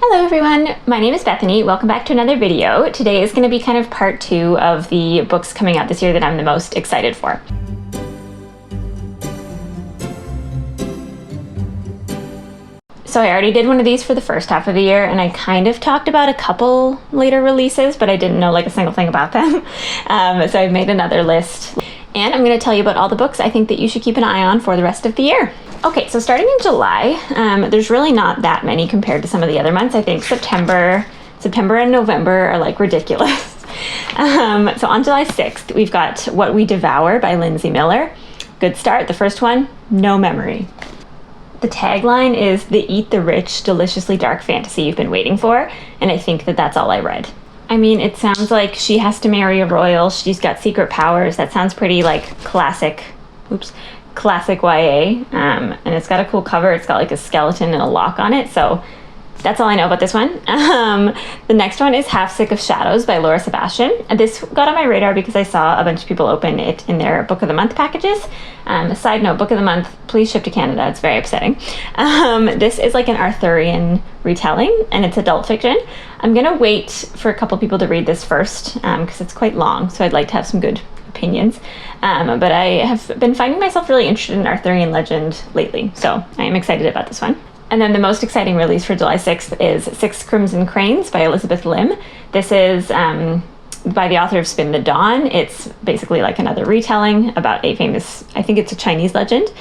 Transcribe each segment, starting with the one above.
Hello everyone, my name is Bethany. Welcome back to another video. Today is going to be kind of part 2 of the books coming out this year that I'm the most excited for. So I already did one of these for the first half of the year, and I kind of talked about a couple later releases, but I didn't know like a single thing about them. So I've made another list, and I'm going to tell you about all the books I think that you should keep an eye on for the rest of the year. Okay, so starting in July, there's really not that many compared to some of the other months. I think September and November are like ridiculous. So on July 6th, we've got What We Devour by Lindsay Miller. Good start. The first one, no memory. The tagline is the eat the rich, deliciously dark fantasy you've been waiting for, and I think that that's all I read. I mean, it sounds like she has to marry a royal, she's got secret powers. That sounds pretty like classic YA, and it's got a cool cover. It's got like a skeleton and a lock on it, so that's all I know about this one. The next one is Half Sick of Shadows by Laura Sebastian. This got on my radar because I saw a bunch of people open it in their Book of the Month packages. A side note, Book of the Month, please ship to Canada. It's very upsetting. This is like an Arthurian retelling, and it's adult fiction. I'm going to wait for a couple people to read this first because it's quite long, so I'd like to have some good opinions. But I have been finding myself really interested in Arthurian legend lately, so I am excited about this one. And then the most exciting release for July 6th is Six Crimson Cranes by Elizabeth Lim. This is by the author of Spin the Dawn. It's basically like another retelling about a famous, I think it's a Chinese legend.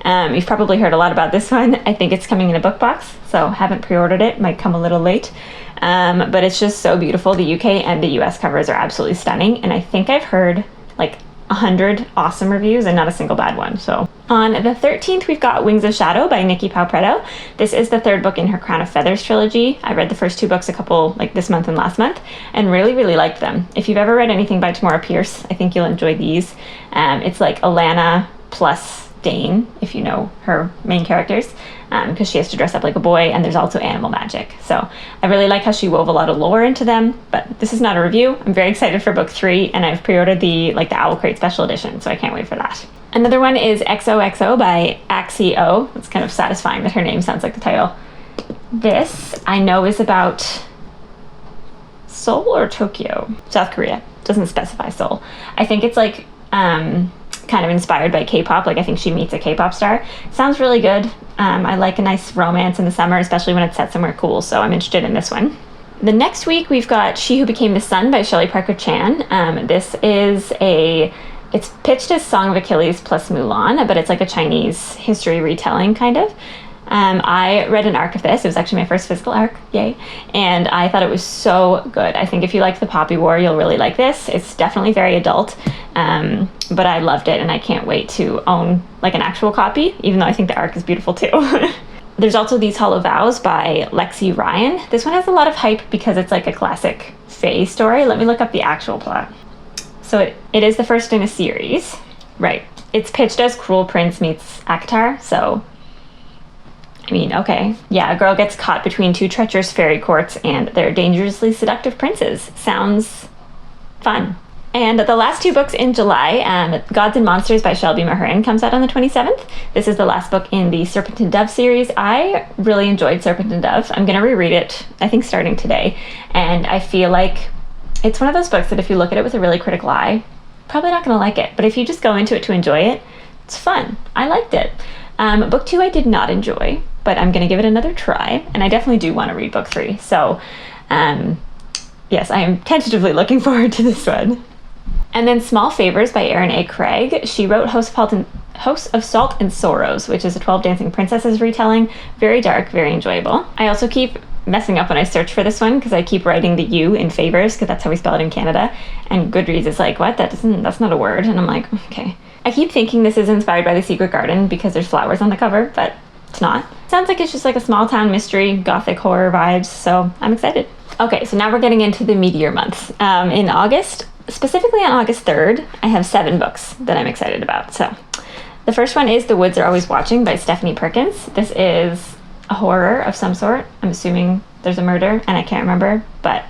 You've probably heard a lot about this one. I think it's coming in a book box, so haven't pre-ordered it, might come a little late. But it's just so beautiful. The UK and the US covers are absolutely stunning, and I think I've heard like 100 awesome reviews and not a single bad one. So on the 13th, we've got Wings of Shadow by Nikki Pau-Preto. This is the third book in her Crown of Feathers trilogy. I read the first 2 books a couple, like this month and last month, and really liked them. If you've ever read anything by Tamora Pierce, I think you'll enjoy these. It's like Alana plus Dane, if you know her main characters, because she has to dress up like a boy, and there's also animal magic. So I really like how she wove a lot of lore into them, but this is not a review. I'm very excited for book 3, and I've pre-ordered the Owl Crate special edition, so I can't wait for that. Another one is XOXO by Axio. It's kind of satisfying that her name sounds like the title. This I know is about Seoul or Tokyo? South Korea. Doesn't specify Seoul. I think it's like kind of inspired by K-pop. Like I think she meets a K-pop star. Sounds really good. I like a nice romance in the summer, especially when it's set somewhere cool, so I'm interested in this one. The next week we've got She Who Became the Sun by Shelley Parker Chan. It's pitched as Song of Achilles plus Mulan, but it's like a Chinese history retelling kind of. I read an arc of this. It was actually my first physical arc, yay, and I thought it was so good. I think if you like the Poppy War, you'll really like this. It's definitely very adult, but I loved it, and I can't wait to own like an actual copy, even though I think the arc is beautiful too. There's also These Hollow Vows by Lexi Ryan. This one has a lot of hype because it's like a classic fae story. Let me look up the actual plot. So it is the first in a series, right? It's pitched as Cruel Prince meets ACOTAR, so I mean, okay. Yeah, a girl gets caught between 2 treacherous fairy courts and their dangerously seductive princes. Sounds fun. And the last 2 books in July, Gods and Monsters by Shelby Mahurin comes out on the 27th. This is the last book in the Serpent and Dove series. I really enjoyed Serpent and Dove. I'm going to reread it, I think, starting today. And I feel like it's one of those books that if you look at it with a really critical eye, probably not going to like it. But if you just go into it to enjoy it, it's fun. I liked it. Book 2 I did not enjoy, but I'm going to give it another try, and I definitely do want to read book 3. So, yes, I am tentatively looking forward to this one. And then Small Favors by Erin A. Craig. She wrote House of Salt and Sorrows, which is a 12 Dancing Princesses retelling. Very dark, very enjoyable. I also keep messing up when I search for this one because I keep writing the U in favors because that's how we spell it in Canada, and Goodreads is like, what? That's not a word, and I'm like, okay. I keep thinking this is inspired by The Secret Garden because there's flowers on the cover, but it's not. Sounds like it's just like a small town mystery, gothic horror vibes, so I'm excited. Okay, so now we're getting into the meatier months. In August, specifically on August 3rd, I have 7 books that I'm excited about. So the first one is The Woods Are Always Watching by Stephanie Perkins. This is a horror of some sort. I'm assuming there's a murder, and I can't remember, but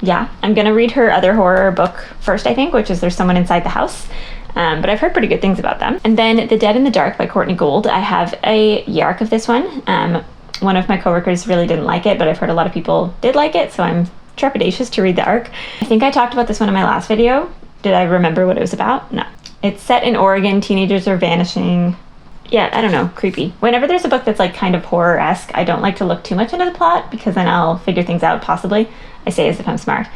yeah. I'm gonna read her other horror book first, I think, which is There's Someone Inside the House. But I've heard pretty good things about them. And then The Dead in the Dark by Courtney Gould. I have a Yark of this one. One of my coworkers really didn't like it, but I've heard a lot of people did like it, so I'm trepidatious to read the arc. I think I talked about this one in my last video. Did I remember what it was about? No. It's set in Oregon, teenagers are vanishing. Yeah, I don't know, creepy. Whenever there's a book that's like kind of horror-esque, I don't like to look too much into the plot because then I'll figure things out possibly. I say as if I'm smart.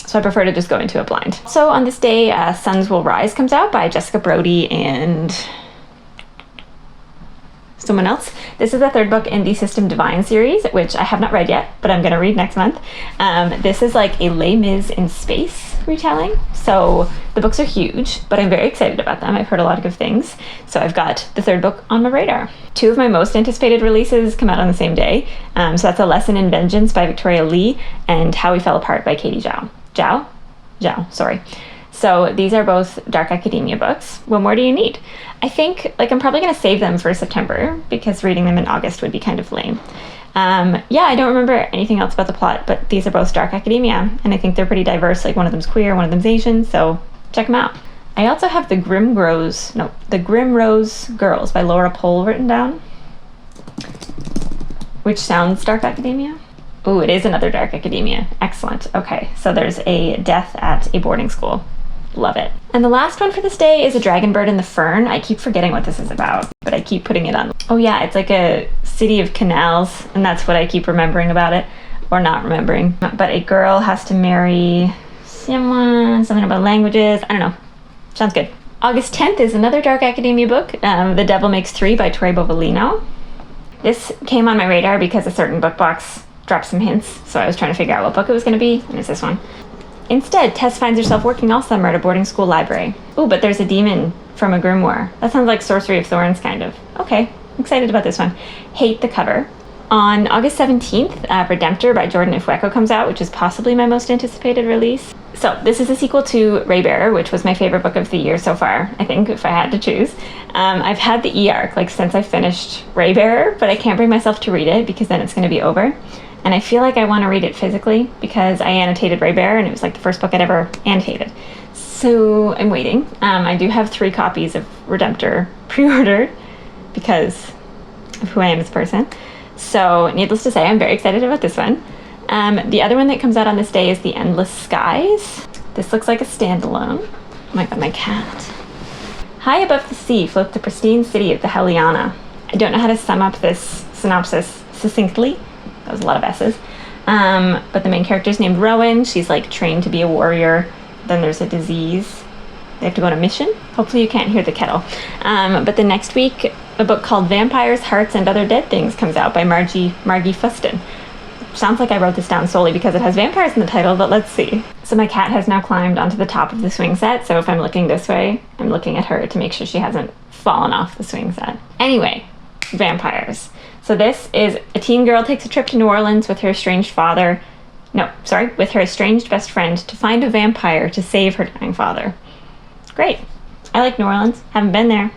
So I prefer to just go into it blind. So on this day, Suns Will Rise comes out by Jessica Brody and someone else. This is the third book in the System Divine series, which I have not read yet, but I'm going to read next month. This is like a Les Mis in space retelling. So the books are huge, but I'm very excited about them. I've heard a lot of good things. So I've got the third book on my radar. Two of my most anticipated releases come out on the same day. So that's A Lesson in Vengeance by Victoria Lee and How We Fell Apart by Katie Zhao. Zhao, sorry. So these are both dark academia books. What more do you need? I think I'm probably going to save them for September because reading them in August would be kind of lame. Yeah, I don't remember anything else about the plot, but these are both dark academia, and I think they're pretty diverse. Like one of them's queer, one of them's Asian, so check them out. I also have The Grimrose Girls by Laura Pohl written down, which sounds dark academia. Ooh, it is another dark academia. Excellent. Okay, so there's a death at a boarding school. Love it. And the last one for this day is A Dragon Bird in the Fern. I keep forgetting what this is about, but I keep putting it on. Oh yeah, it's like a city of canals, and that's what I keep remembering about it, or not remembering. But a girl has to marry someone, something about languages. I don't know. Sounds good. August 10th is another dark academia book, The Devil Makes Three by Troy Bovalino. This came on my radar because a certain book box dropped some hints, so I was trying to figure out what book it was going to be, and it's this one. Instead, Tess finds herself working all summer at a boarding school library. Ooh, but there's a demon from a grimoire. That sounds like Sorcery of Thorns, kind of. Okay, excited about this one. Hate the cover. On August 17th, Redemptor by Jordan Ifueko comes out, which is possibly my most anticipated release. So this is a sequel to Raybearer, which was my favorite book of the year so far, I think, if I had to choose. I've had the e-arc, since I finished Raybearer, but I can't bring myself to read it because then it's going to be over. And I feel like I want to read it physically because I annotated Raybearer and it was the first book I'd ever annotated. So I'm waiting. I do have 3 copies of Redemptor pre-ordered because of who I am as a person. So needless to say, I'm very excited about this one. The other one that comes out on this day is The Endless Skies. This looks like a standalone. Oh my god, my cat. High above the sea floats the pristine city of the Heliana. I don't know how to sum up this synopsis succinctly. That was a lot of S's. But the main character is named Rowan. She's trained to be a warrior. Then there's a disease. They have to go on a mission. Hopefully you can't hear the kettle. But the next week, a book called Vampires, Hearts, and Other Dead Things comes out by Margie Fuston. Sounds like I wrote this down solely because it has vampires in the title, but let's see. So my cat has now climbed onto the top of the swing set, so if I'm looking this way, I'm looking at her to make sure she hasn't fallen off the swing set. Anyway, vampires. So this is a teen girl takes a trip to New Orleans with her estranged with her estranged best friend to find a vampire to save her dying father. Great. I like New Orleans. Haven't been there.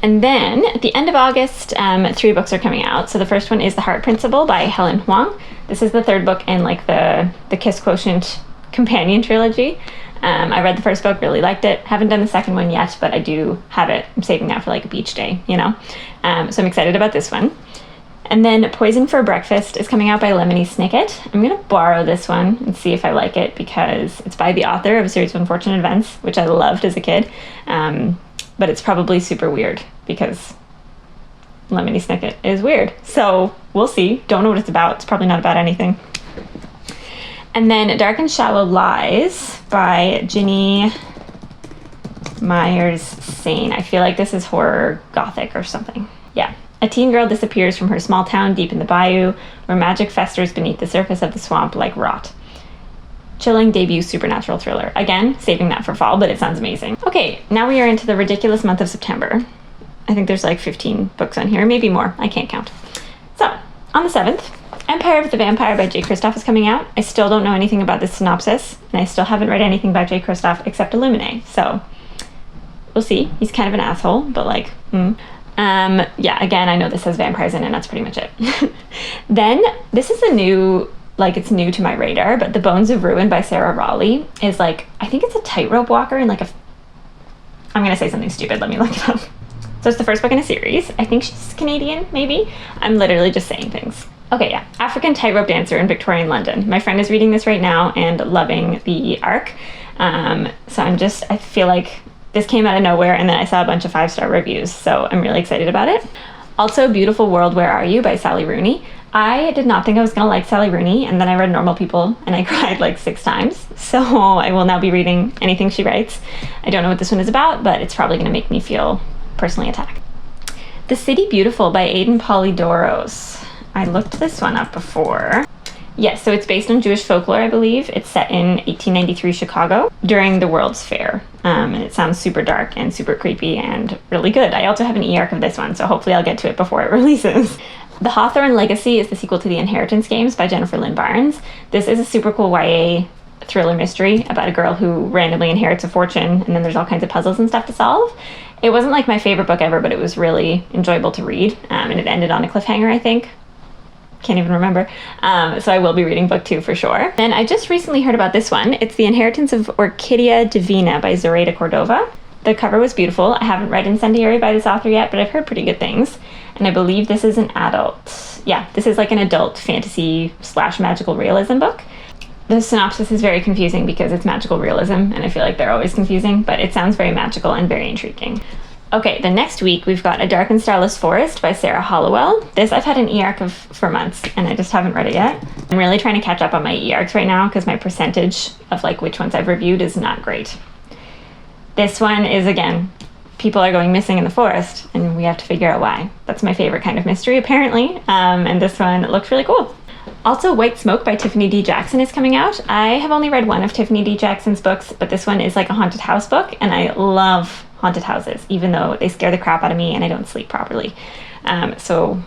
And then at the end of August, 3 books are coming out. So the first one is The Heart Principle by Helen Huang. This is the third book in the Kiss Quotient companion trilogy. I read the first book, really liked it. Haven't done the second one yet, but I do have it. I'm saving that for a beach day, So I'm excited about this one. And then Poison for Breakfast is coming out by Lemony Snicket. I'm going to borrow this one and see if I like it because it's by the author of A Series of Unfortunate Events, which I loved as a kid. But it's probably super weird because Lemony Snicket is weird. So we'll see. Don't know what it's about. It's probably not about anything. And then Dark and Shallow Lies by Ginny Myers Sane. I feel like this is horror gothic or something. Yeah. A teen girl disappears from her small town deep in the bayou, where magic festers beneath the surface of the swamp like rot. Chilling debut supernatural thriller. Again, saving that for fall, but it sounds amazing. Okay, now we are into the ridiculous month of September. I think there's 15 books on here, maybe more. I can't count. So, on the 7th, Empire of the Vampire by Jay Kristoff is coming out. I still don't know anything about this synopsis, and I still haven't read anything by Jay Kristoff except Illuminae, so we'll see. He's kind of an asshole, but yeah, again, I know this has vampires in it, and that's pretty much it. Then, this is a new, it's new to my radar, but The Bones of Ruin by Sarah Raleigh is I think it's a tightrope walker in I'm gonna say something stupid, let me look it up. So it's the first book in a series. I think she's Canadian, maybe. I'm literally just saying things. Okay, yeah. African Tightrope Dancer in Victorian London. My friend is reading this right now and loving the arc. So I feel like this came out of nowhere, and then I saw a bunch of 5-star reviews, so I'm really excited about it. Also, Beautiful World, Where Are You by Sally Rooney. I did not think I was going to like Sally Rooney, and then I read Normal People, and I cried like 6 times. So I will now be reading anything she writes. I don't know what this one is about, but it's probably going to make me feel personally attacked. The City Beautiful by Aidan Polydoros. I looked this one up before. Yes, so it's based on Jewish folklore, I believe. It's set in 1893 Chicago during the World's Fair. And it sounds super dark and super creepy and really good. I also have an e-arc of this one, so hopefully I'll get to it before it releases. The Hawthorne Legacy is the sequel to The Inheritance Games by Jennifer Lynn Barnes. This is a super cool YA thriller mystery about a girl who randomly inherits a fortune, and then there's all kinds of puzzles and stuff to solve. It wasn't like my favorite book ever, but it was really enjoyable to read, and it ended on a cliffhanger, I think. Can't even remember. So I will be reading book 2 for sure. Then I just recently heard about this one. It's The Inheritance of Orquídea Divina by Zoraida Cordova. The cover was beautiful. I haven't read Incendiary by this author yet, but I've heard pretty good things. And I believe this is an adult. Yeah, this is like an adult fantasy / magical realism book. The synopsis is very confusing because it's magical realism, and I feel like they're always confusing, but it sounds very magical and very intriguing. Okay, the next week we've got A Dark and Starless Forest by Sarah Hollowell. This I've had an e-arc of for months, and I just haven't read it yet. I'm really trying to catch up on my e-arcs right now because my percentage of like which ones I've reviewed is not great. This one is, again, people are going missing in the forest, and we have to figure out why. That's my favorite kind of mystery, apparently, and this one looks really cool. Also, White Smoke by Tiffany D. Jackson is coming out. I have only read one of Tiffany D. Jackson's books, but this one is like a haunted house book, and I love haunted houses, even though they scare the crap out of me and I don't sleep properly. So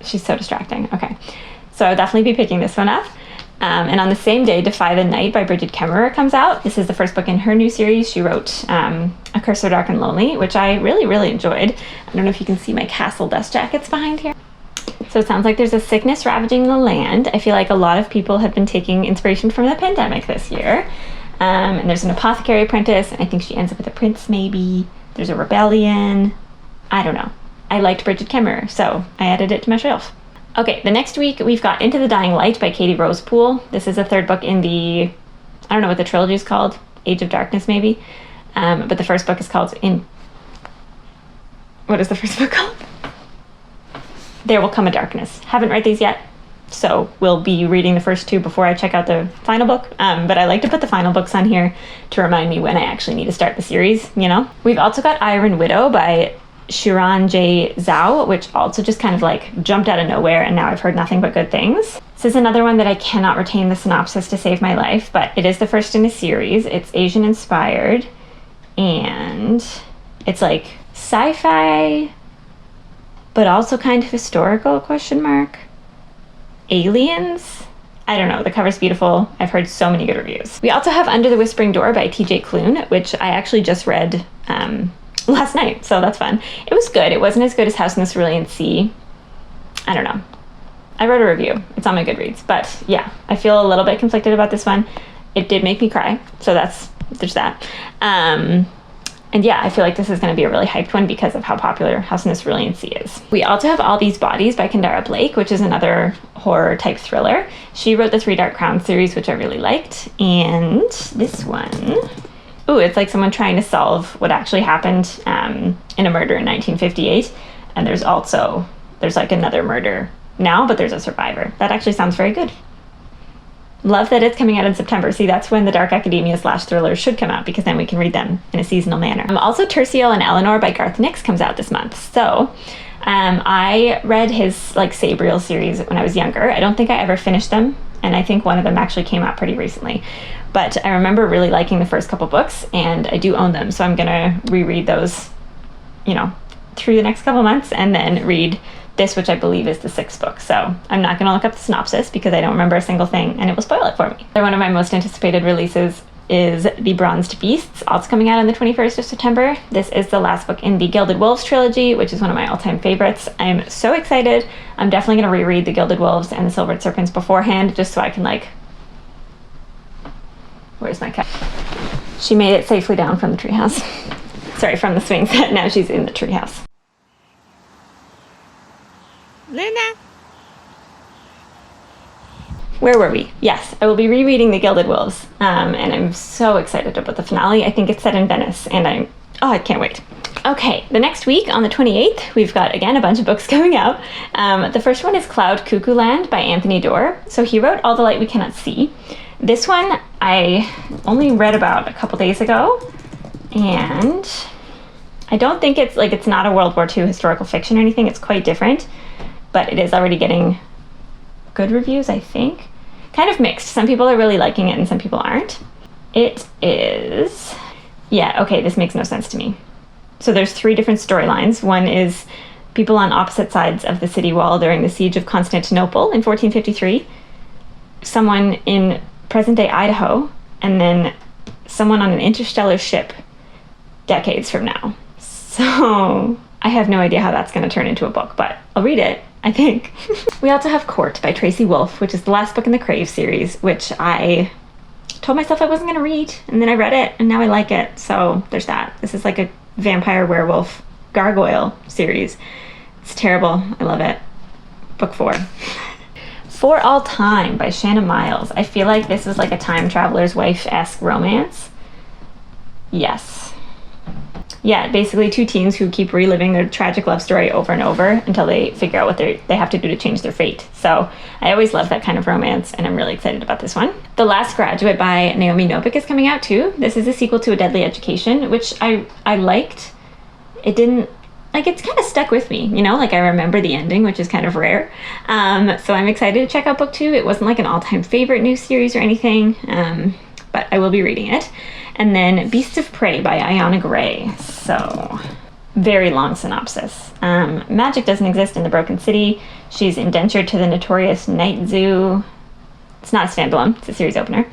she's so distracting. Okay, so I'll definitely be picking this one up. And on the same day, Defy the Night by Bridget Kemmerer comes out. This is the first book in her new series. She wrote A Curse So Dark and Lonely, which I really, really enjoyed. I don't know if you can see my castle dust jackets behind here. So it sounds like there's a sickness ravaging the land. I feel like a lot of people have been taking inspiration from the pandemic this year. And there's an apothecary apprentice, and I think she ends up with a prince, maybe. There's a rebellion. I don't know. I liked Bridget Kemmerer, so I added it to my shelf. Okay, the next week we've got Into the Dying Light by Katie Rosepool. This is the third book in the, I don't know what the trilogy is called, Age of Darkness maybe. But the first book is called what is the first book called? There Will Come a Darkness. Haven't read these yet, so we'll be reading the first 2 before I check out the final book. But I like to put the final books on here to remind me when I actually need to start the series, you know? We've also got Iron Widow by Shiran J. Zhao, which also just kind of like jumped out of nowhere, and now I've heard nothing but good things. This is another one that I cannot retain the synopsis to save my life, but it is the first in a series. It's Asian inspired, and it's like sci-fi, but also kind of historical, ? Aliens? I don't know, the cover's beautiful. I've heard so many good reviews. We also have Under the Whispering Door by TJ Klune, which I actually just read last night, so that's fun. It was good. It wasn't as good as House in the Cerulean Sea. I don't know. I wrote a review. It's on my Goodreads, but yeah, I feel a little bit conflicted about this one. It did make me cry, so there's that. And yeah, I feel like this is going to be a really hyped one because of how popular House in the Cerulean Sea is. We also have All These Bodies by Kendara Blake, which is another horror type thriller. She wrote the 3 Dark Crowns series, which I really liked. And this one, ooh, it's like someone trying to solve what actually happened in a murder in 1958. And there's like another murder now, but there's a survivor. That actually sounds very good. Love that it's coming out in September. See, that's when the dark academia / thrillers should come out, because then we can read them in a seasonal manner. Also, Terciel and Eleanor by Garth Nix comes out this month. So I read his like Sabriel series when I was younger. I don't think I ever finished them, and I think one of them actually came out pretty recently. But I remember really liking the first couple books, and I do own them, so I'm gonna reread those, you know, through the next couple months, and then read this, which I believe is the 6th book. So I'm not going to look up the synopsis because I don't remember a single thing, and it will spoil it for me. One of my most anticipated releases is The Bronzed Beasts, also coming out on the 21st of September. This is the last book in the Gilded Wolves trilogy, which is one of my all-time favorites. I'm so excited. I'm definitely going to reread The Gilded Wolves and The Silvered Serpents beforehand, just so I can like... Where's my cat? She made it safely down from the treehouse. sorry, from the swing set. Now she's in the treehouse. Luna. Where were we? Yes, I will be rereading The Gilded Wolves, and I'm so excited about the finale. I think it's set in Venice, and I can't wait. Okay, the next week on the 28th, we've got, again, a bunch of books coming out. The first one is Cloud Cuckoo Land by Anthony Doerr. So he wrote All the Light We Cannot See. This one I only read about a couple days ago, and I don't think it's not a World War II historical fiction or anything. It's quite different, but it is already getting good reviews, I think. Kind of mixed. Some people are really liking it and some people aren't. It is... Yeah, okay, this makes no sense to me. So there's 3 different storylines. One is people on opposite sides of the city wall during the siege of Constantinople in 1453, someone in present-day Idaho, and then someone on an interstellar ship decades from now. So I have no idea how that's going to turn into a book, but I'll read it, I think. We also have Court by Tracy Wolff, which is the last book in the Crave series, which I told myself I wasn't going to read, and then I read it, and now I like it, so there's that. This is like a vampire werewolf gargoyle series. It's terrible. I love it. Book 4. For All Time by Shanna Miles. I feel like this is like a time traveler's wife-esque romance. Yes. Yeah, basically 2 teens who keep reliving their tragic love story over and over until they figure out what they have to do to change their fate. So I always love that kind of romance, and I'm really excited about this one. The Last Graduate by Naomi Novik is coming out too. This is a sequel to A Deadly Education, which I liked. It didn't, like, it's kind of stuck with me, you know? Like, I remember the ending, which is kind of rare. So I'm excited to check out book 2. It wasn't like an all-time favorite new series or anything, but I will be reading it. And then Beasts of Prey by Ayana Gray. So, very long synopsis. Magic doesn't exist in the Broken City. She's indentured to the notorious Night Zoo. It's not a standalone, it's a series opener.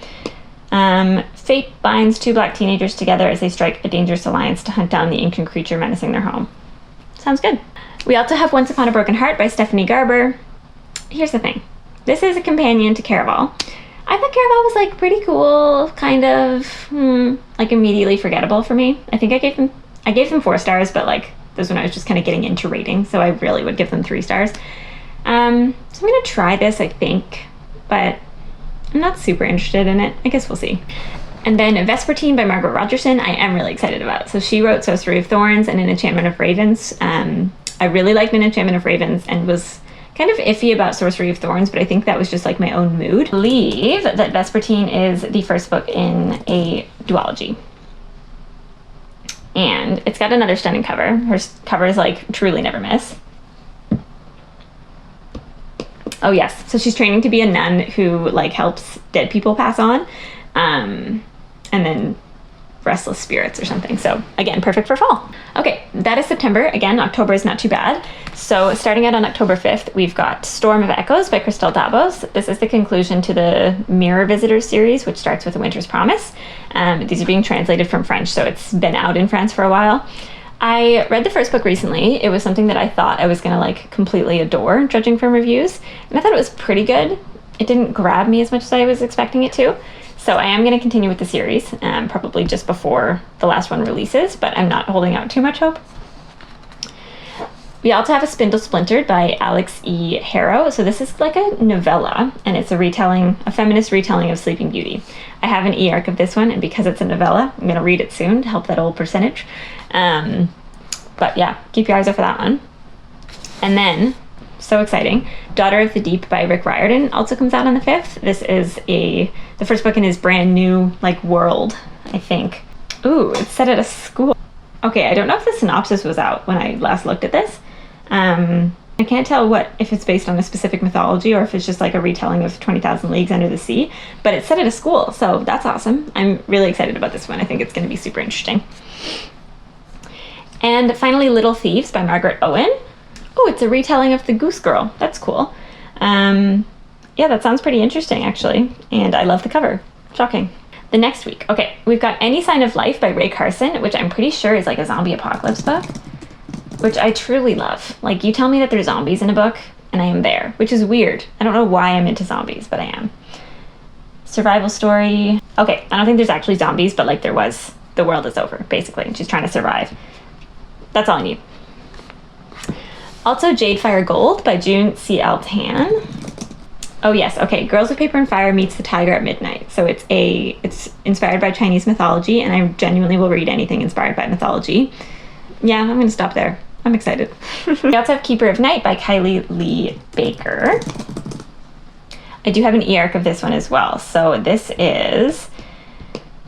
Fate binds 2 black teenagers together as they strike a dangerous alliance to hunt down the ancient creature menacing their home. Sounds good. We also have Once Upon a Broken Heart by Stephanie Garber. Here's the thing. This is a companion to Caraval. I thought Caraval was like pretty cool, kind of like immediately forgettable for me. I think I gave them 4 stars, but like this was when I was just kind of getting into rating, so I really would give them 3 stars. So I'm gonna try this, I think, but I'm not super interested in it. I guess we'll see. And then Vespertine by Margaret Rogerson, I am really excited about. So she wrote Sorcery of Thorns and An Enchantment of Ravens. I really liked An Enchantment of Ravens and was kind of iffy about Sorcery of Thorns, but I think that was just like my own mood. I believe that Vespertine is the first book in a duology. And it's got another stunning cover. Her covers like truly never miss. Oh yes, so she's training to be a nun who like helps dead people pass on. And then restless spirits or something. So again, perfect for fall. Okay, that is September. Again, October is not too bad. So starting out on October 5th, we've got Storm of Echoes by Christelle Dabos. This is the conclusion to the Mirror Visitors series, which starts with A Winter's Promise. These are being translated from French, so it's been out in France for a while. I read the first book recently. It was something that I thought I was gonna like completely adore, judging from reviews, and I thought it was pretty good. It didn't grab me as much as I was expecting it to. So I am going to continue with the series, probably just before the last one releases, but I'm not holding out too much hope. We also have A Spindle Splintered by Alex E. Harrow. So this is like a novella, and it's a feminist retelling of Sleeping Beauty. I have an e-arc of this one, and because it's a novella, I'm going to read it soon to help that old percentage. But yeah, keep your eyes out for that one. And then, so exciting, Daughter of the Deep by Rick Riordan also comes out on the 5th. This is the first book in his brand new like world, I think. Ooh, it's set at a school. Okay, I don't know if the synopsis was out when I last looked at this. I can't tell if it's based on a specific mythology or if it's just like a retelling of 20,000 Leagues Under the Sea, but it's set at a school, so that's awesome. I'm really excited about this one. I think it's going to be super interesting. And finally, Little Thieves by Margaret Owen. Oh, it's a retelling of The Goose Girl. That's cool. Yeah, that sounds pretty interesting, actually. And I love the cover. Shocking. The next week. Okay, we've got Any Sign of Life by Ray Carson, which I'm pretty sure is like a zombie apocalypse book, which I truly love. Like, you tell me that there's zombies in a book, and I am there, which is weird. I don't know why I'm into zombies, but I am. Survival story. Okay, I don't think there's actually zombies, but like there was the world is over, basically, and she's trying to survive. That's all I need. Also, Jade Fire Gold by June C.L. Tan. Oh yes, okay. Girls of Paper and Fire meets the Tiger at Midnight. So it's inspired by Chinese mythology, and I genuinely will read anything inspired by mythology. Yeah, I'm gonna stop there. I'm excited. We also have Keeper of Night by Kylie Lee Baker. I do have an e-arc of this one as well. So this is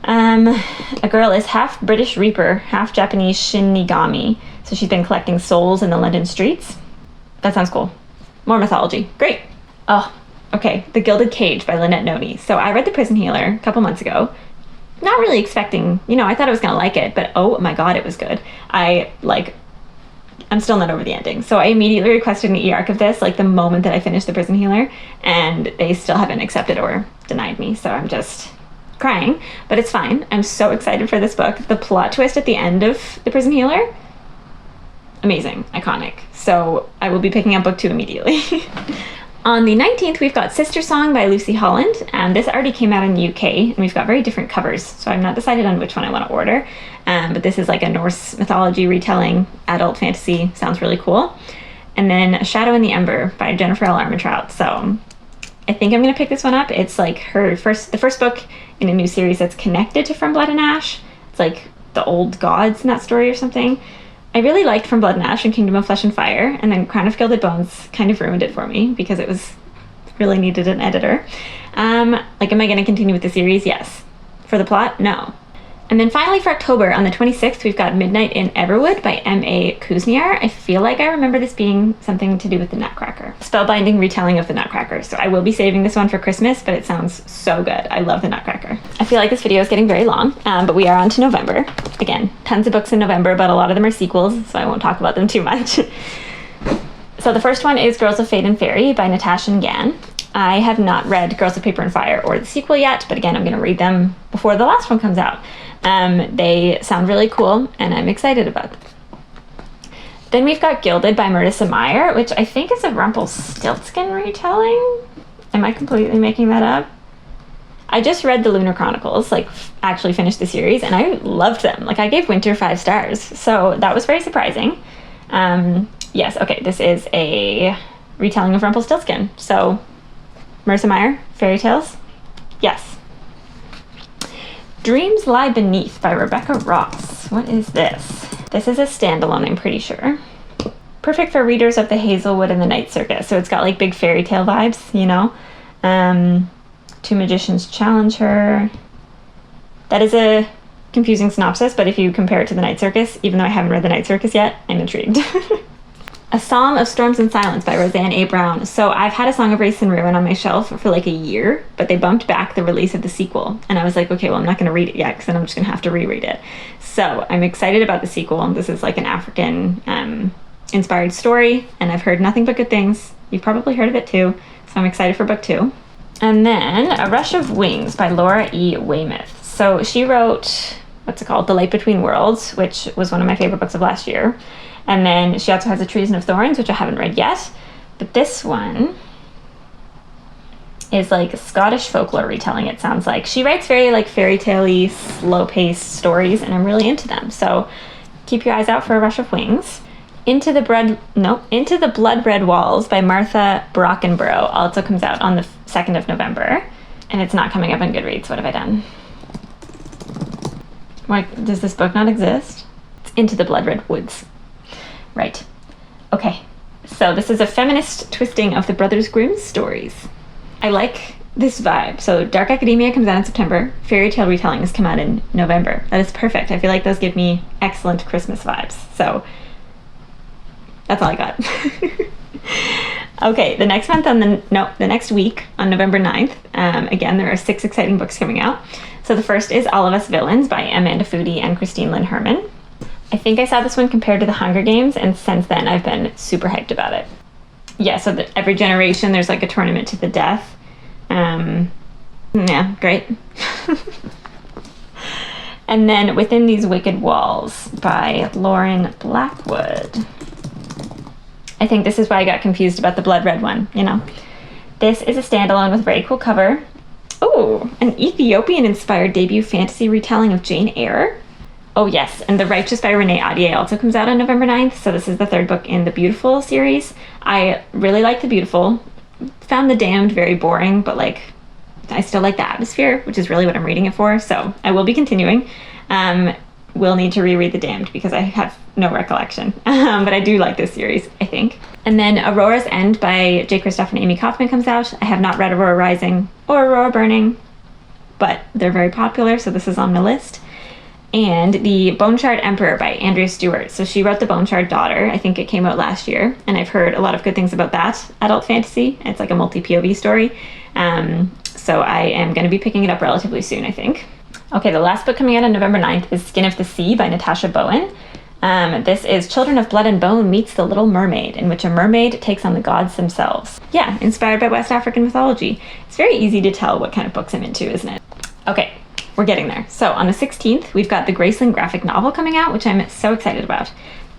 a girl is half British Reaper, half Japanese Shinigami. So she's been collecting souls in the London streets. That sounds cool. More mythology. Great. Oh, okay. The Gilded Cage by Lynette Noni. So I read The Prison Healer a couple months ago. Not really expecting, I thought I was going to like it, but oh my God, it was good. I'm still not over the ending. So I immediately requested an e-arc of this, the moment that I finished The Prison Healer, and they still haven't accepted or denied me. So I'm just crying, but it's fine. I'm so excited for this book. The plot twist at the end of The Prison Healer, amazing, iconic. So I will be picking up book 2 immediately. On the 19th, we've got Sister Song by Lucy Holland, and this already came out in the UK, and we've got very different covers, so I'm not decided on which one I want to order, but this is like a Norse mythology retelling, adult fantasy, sounds really cool. And then A Shadow in the Ember by Jennifer L. Armentrout, so I think I'm going to pick this one up. It's like the first book in a new series that's connected to From Blood and Ash. It's like the old gods in that story or something. I really liked From Blood and Ash and Kingdom of Flesh and Fire, and then Crown of Gilded Bones kind of ruined it for me because it was really needed an editor. Am I going to continue with the series? Yes. For the plot? No. And then finally for October, on the 26th, we've got Midnight in Everwood by M.A. Kuzniar. I feel like I remember this being something to do with the Nutcracker. Spellbinding retelling of the Nutcracker. So I will be saving this one for Christmas, but it sounds so good. I love the Nutcracker. I feel like this video is getting very long, but we are on to November. Again, tons of books in November, but a lot of them are sequels, so I won't talk about them too much. So the first one is Girls of Fate and Fairy by Natasha Ngan. I have not read Girls of Paper and Fire or the sequel yet, but again, I'm going to read them before the last one comes out. They sound really cool, and I'm excited about them. Then we've got Gilded by Marissa Meyer, which I think is a Rumpelstiltskin retelling. Am I completely making that up? I just read the Lunar Chronicles, actually finished the series, and I loved them. I gave Winter 5 stars, so that was very surprising. Yes, okay, this is a retelling of Rumpelstiltskin. So, Marissa Meyer, fairy tales? Yes. Dreams Lie Beneath by Rebecca Ross. What is this? This is a standalone, I'm pretty sure. Perfect for readers of the Hazelwood and the Night Circus. So it's got big fairy tale vibes, Two magicians challenge her. That is a confusing synopsis, but if you compare it to the Night Circus, even though I haven't read the Night Circus yet, I'm intrigued. A Song of Storms and Silence by Roseanne A. Brown. So I've had A Song of Race and Ruin on my shelf for a year, but they bumped back the release of the sequel. And I was like, okay, well, I'm not going to read it yet because then I'm just going to have to reread it. So I'm excited about the sequel. This is an African inspired story, and I've heard nothing but good things. You've probably heard of it too. So I'm excited for book 2. And then A Rush of Wings by Laura E. Weymouth. So she wrote, The Light Between Worlds, which was one of my favorite books of last year. And then she also has A Treason of Thorns, which I haven't read yet. But this one is Scottish folklore retelling, it sounds like. She writes very fairy tale-y, slow-paced stories, and I'm really into them. So keep your eyes out for A Rush of Wings. Into the Blood Red Walls by Martha Brockenborough also comes out on the 2nd of November. And it's not coming up on Goodreads. What have I done? Does this book not exist? It's Into the Blood Red Woods. Right. Okay. So this is a feminist twisting of the Brothers Grimm's stories. I like this vibe. So Dark Academia comes out in September. Fairy tale retellings come out in November. That is perfect. I feel like those give me excellent Christmas vibes. So that's all I got. Okay, the next week on November 9th, again, there are 6 exciting books coming out. So the first is All of Us Villains by Amanda Foody and Christine Lynn Herman. I think I saw this one compared to The Hunger Games, and since then I've been super hyped about it. Yeah, so that every generation there's a tournament to the death. Yeah, great. And then Within These Wicked Walls by Lauren Blackwood. I think this is why I got confused about the blood red one, This is a standalone with a very cool cover. Oh, an Ethiopian-inspired debut fantasy retelling of Jane Eyre. Oh yes, and The Righteous by Renee Ahdieh also comes out on November 9th, so this is the third book in the Beautiful series. I really like The Beautiful. Found The Damned very boring, but like I still like the atmosphere, which is really what I'm reading it for, so I will be continuing. Will need to reread The Damned because I have no recollection, but I do like this series, I think. And then Aurora's End by J. Kristoff and Amy Kaufman comes out. I have not read Aurora Rising or Aurora Burning, but they're very popular, so this is on my list. And The Bone Shard Emperor by Andrea Stewart. So she wrote The Bone Shard Daughter. I think it came out last year, and I've heard a lot of good things about that adult fantasy. It's like a multi-POV story. So I am going to be picking it up relatively soon, I think. Okay, the last book coming out on November 9th is Skin of the Sea by Natasha Bowen. This is Children of Blood and Bone meets The Little Mermaid, in which a mermaid takes on the gods themselves. Yeah, inspired by West African mythology. It's very easy to tell what kind of books I'm into, isn't it? Okay, we're getting there. So on the 16th, we've got the Graceling graphic novel coming out, which I'm so excited about.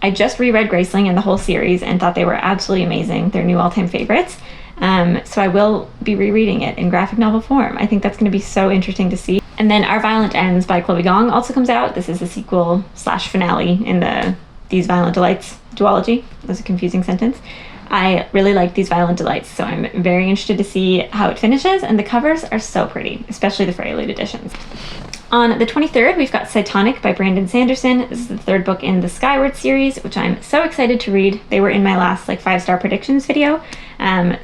I just reread Graceling and the whole series and thought they were absolutely amazing. They're new all-time favorites. So I will be rereading it in graphic novel form. I think that's going to be so interesting to see. And then Our Violent Ends by Chloe Gong also comes out. This is the sequel / finale in the These Violent Delights duology. That was a confusing sentence. I really like These Violent Delights, so I'm very interested to see how it finishes, and the covers are so pretty, especially the Prelude editions. On the 23rd, we've got Cytonic by Brandon Sanderson. This is the third book in the Skyward series, which I'm so excited to read. They were in my last 5-star predictions video,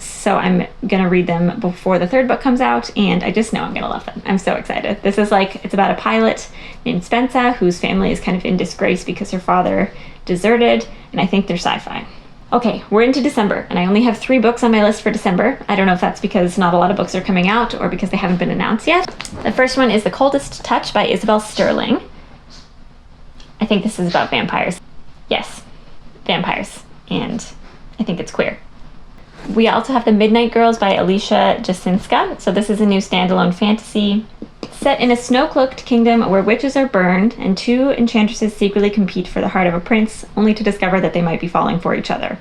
so I'm gonna read them before the third book comes out, and I just know I'm gonna love them. I'm so excited. This is it's about a pilot named Spensa whose family is kind of in disgrace because her father deserted, and I think they're sci-fi. Okay, we're into December, and I only have 3 books on my list for December. I don't know if that's because not a lot of books are coming out or because they haven't been announced yet. The first one is The Coldest Touch by Isabel Sterling. I think this is about vampires. Yes, vampires, and I think it's queer. We also have The Midnight Girls by Alicia Jasinska. So this is a new standalone fantasy set in a snow-cloaked kingdom where witches are burned and 2 enchantresses secretly compete for the heart of a prince, only to discover that they might be falling for each other.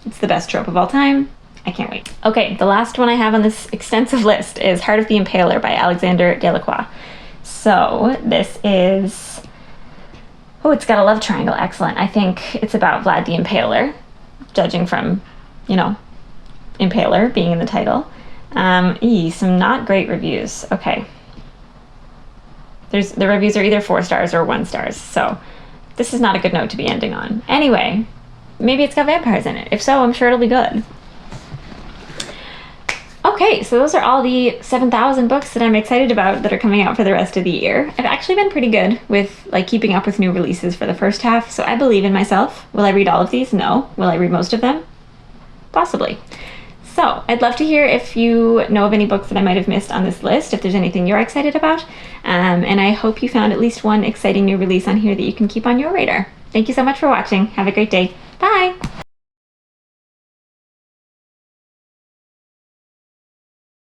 It's the best trope of all time. I can't wait. Okay, the last one I have on this extensive list is Heart of the Impaler by Alexander Delacroix. So this is... Oh, it's got a love triangle. Excellent. I think it's about Vlad the Impaler, judging from, Impaler being in the title. Some not great reviews. Okay. The reviews are either 4 stars or 1 stars, so this is not a good note to be ending on. Anyway, maybe it's got vampires in it. If so, I'm sure it'll be good. Okay, so those are all the 7,000 books that I'm excited about that are coming out for the rest of the year. I've actually been pretty good with keeping up with new releases for the first half, so I believe in myself. Will I read all of these? No. Will I read most of them? Possibly. So I'd love to hear if you know of any books that I might have missed on this list, if there's anything you're excited about. And I hope you found at least one exciting new release on here that you can keep on your radar. Thank you so much for watching. Have a great day. Bye!